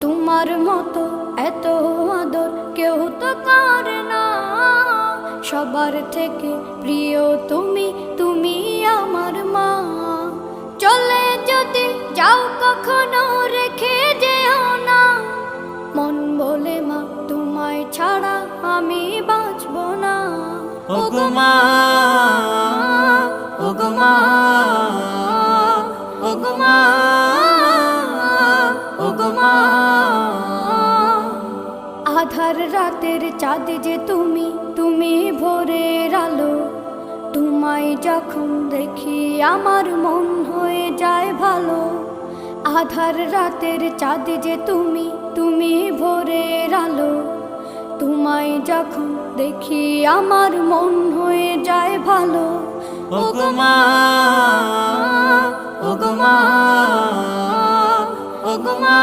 তোমার মতো এত আদর কেউ তো করে না। সবার থেকে প্রিয় তুমি, তুমি আমার মা। চলে যদি যাও কখনো রেখে যেও না, মন বলে মা তোমায় ছাড়া আমি বাঁচব না। ওগো মা, ওগো মা, ওগো মা, ওগো মা। আধার রাতের চাঁদ যে তুমি, তুমি ভোরের আলো। তোমায় যখন দেখি আমার মন হয়ে যায় ভালো। আধার রাতের চাঁদ যে তুমি, তুমি ভোরের আলো। তোমায় যখন দেখি আমার মন হয়ে যায় ভালো। ওগো মা, ওগো মা, ওগো মা।